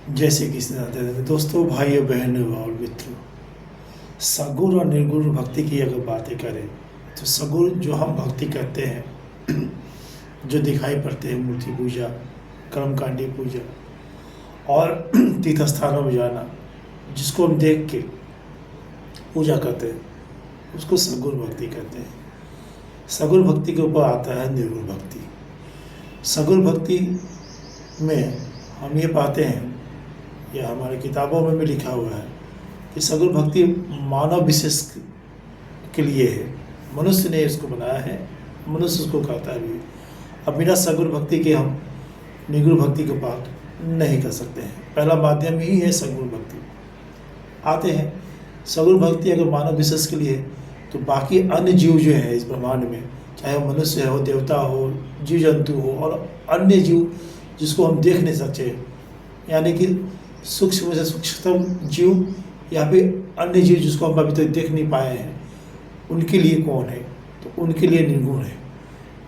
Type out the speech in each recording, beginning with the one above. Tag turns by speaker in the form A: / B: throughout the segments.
A: जय श्री कृष्ण राधे राधे। दोस्तों, भाइयों, बहनों और मित्रों, सगुण और निर्गुण भक्ति की अगर बातें करें तो सगुण जो हम भक्ति करते हैं जो दिखाई पड़ते हैं, मूर्ति पूजा, कर्मकांडी पूजा और तीर्थ स्थानों में जाना, जिसको हम देख के पूजा करते हैं, उसको सगुण भक्ति कहते हैं। सगुण भक्ति के ऊपर आता है निर्गुण भक्ति। सगुण भक्ति में हम ये पाते हैं, या हमारी किताबों में भी लिखा हुआ है कि सगुण भक्ति मानव विशेष के लिए है। मनुष्य ने इसको बनाया है, मनुष्य उसको करता भी है। अब बिना सगुण भक्ति के हम निर्गुण भक्ति को प्राप्त नहीं कर सकते हैं। पहला माध्यम ही है सगुण भक्ति। आते हैं सगुण भक्ति अगर मानव विशेष के लिए, तो बाकी अन्य जीव जो हैं इस ब्रह्मांड में, चाहे वो मनुष्य हो, देवता हो, जीव जंतु हो और अन्य जीव जिसको हम देख नहीं सकते, यानी कि सूक्ष्म से सूक्ष्मतम जीव या फिर अन्य जीव जिसको हम अभी तक देख नहीं पाए हैं, उनके लिए कौन है? तो उनके लिए निर्गुण है।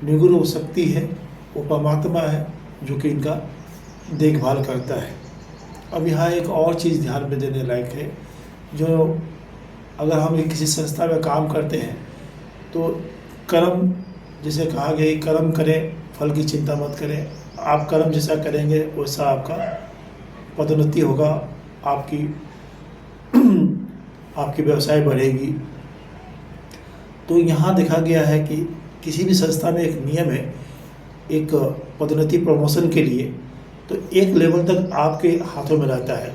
A: निर्गुण वो शक्ति है, वो परमात्मा है जो कि इनका देखभाल करता है। अब यहाँ एक और चीज़ ध्यान में देने लायक है, जो अगर हम किसी संस्था में काम करते हैं तो कर्म, जैसे कहा गया है, कर्म करें, फल की चिंता मत करें। आप कर्म जैसा करेंगे वैसा आपका पदोन्नति होगा, आपकी व्यवसाय बढ़ेगी। तो यहाँ देखा गया है कि किसी भी संस्था में एक नियम है, एक पदोन्नति प्रमोशन के लिए, तो एक लेवल तक आपके हाथों में रहता है।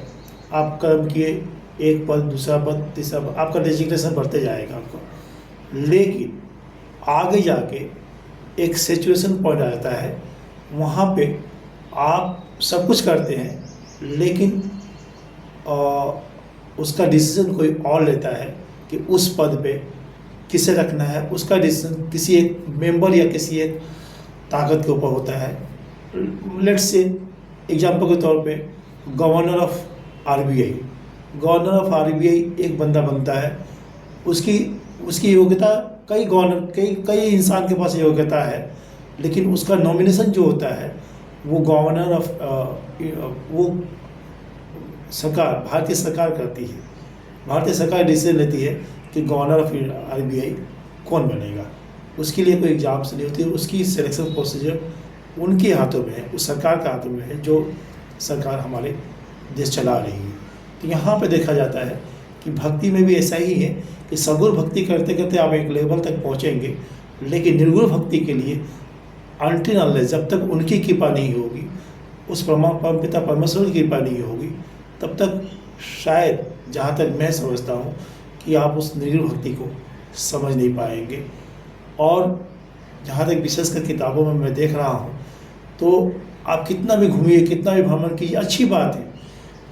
A: आप कर्म किए, एक पद, दूसरा पद, तीसरा पद, आपका डेजिग्नेशन बढ़ते जाएगा आपका। लेकिन आगे जाके एक सिचुएशन पॉइंट आता है, वहाँ पे आप सब कुछ करते हैं लेकिन उसका डिसीजन कोई और लेता है कि उस पद पे किसे रखना है। उसका डिसीजन किसी एक मेंबर या किसी एक ताकत के ऊपर होता है। लेट्स से एग्जांपल के तौर पे governor of RBI, governor of RBI एक बंदा बनता है। उसकी योग्यता कई इंसान के पास योग्यता है, लेकिन उसका नॉमिनेशन जो होता है वो गवर्नर ऑफ वो सरकार, भारतीय सरकार करती है। भारतीय सरकार डिसीजन लेती है कि गवर्नर ऑफ आरबीआई कौन बनेगा। उसके लिए कोई एग्जाम्स नहीं होती है, उसकी सिलेक्शन प्रोसीजर उनके हाथों में है, उस सरकार के हाथों में है जो सरकार हमारे देश चला रही है। तो यहाँ पे देखा जाता है कि भक्ति में भी ऐसा ही है कि सगुण भक्ति करते करते आप एक लेवल तक पहुँचेंगे, लेकिन निर्गुण भक्ति के लिए अनटिल अनलेस जब तक उनकी कृपा नहीं होगी, उस परमपिता परमेश्वर की कृपा नहीं होगी, तब तक शायद, जहाँ तक मैं समझता हूँ, कि आप उस निर्गुण भक्ति को समझ नहीं पाएंगे। और जहाँ तक विशेषकर किताबों में मैं देख रहा हूँ, तो आप कितना भी घूमिए, कितना भी भ्रमण कीजिए, अच्छी बात है।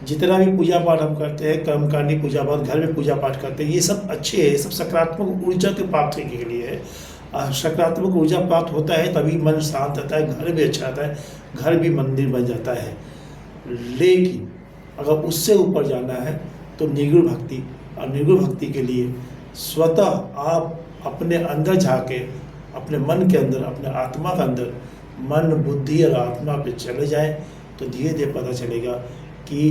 A: जितना भी पूजा पाठ हम करते हैं, कर्मकांडी पूजा पाठ, घर में पूजा पाठ करते हैं, ये सब अच्छे है, ये सब सकारात्मक ऊर्जा के प्राप्ति के लिए है। सकारात्मक ऊर्जा प्राप्त होता है तभी मन शांत रहता है, घर भी अच्छा रहता है, घर भी मंदिर बन जाता है। लेकिन अगर उससे ऊपर जाना है तो निर्गुण भक्ति, और निर्गुण भक्ति के लिए स्वतः आप अपने अंदर झाँके, अपने मन के अंदर, अपने आत्मा के अंदर, मन, बुद्धि और आत्मा पे चले जाएं, तो धीरे धीरे पता चलेगा कि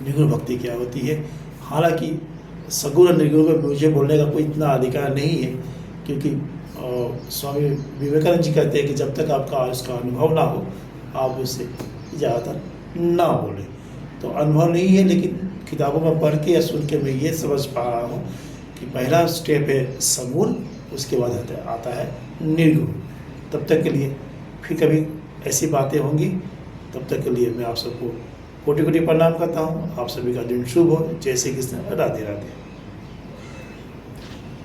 A: निर्गुण भक्ति क्या होती है। हालांकि सगुण और निर्गुण में मुझे बोलने का कोई इतना अधिकार नहीं है, क्योंकि स्वामी विवेकानंद जी कहते हैं कि जब तक आपका उसका अनुभव ना हो, आप उससे ज़्यादातर ना बोलें। तो अनुभव नहीं है, लेकिन किताबों में पढ़ के या सुन के मैं ये समझ पा रहा हूँ कि पहला स्टेप है सगुण, उसके बाद आता है निर्गुण। तब तक के लिए फिर कभी ऐसी बातें होंगी, तब तक के लिए मैं आप सबको कोटि कोटि प्रणाम करता हूँ। आप सभी का दिन शुभ हो। जय श्री कृष्ण, राधे राधे।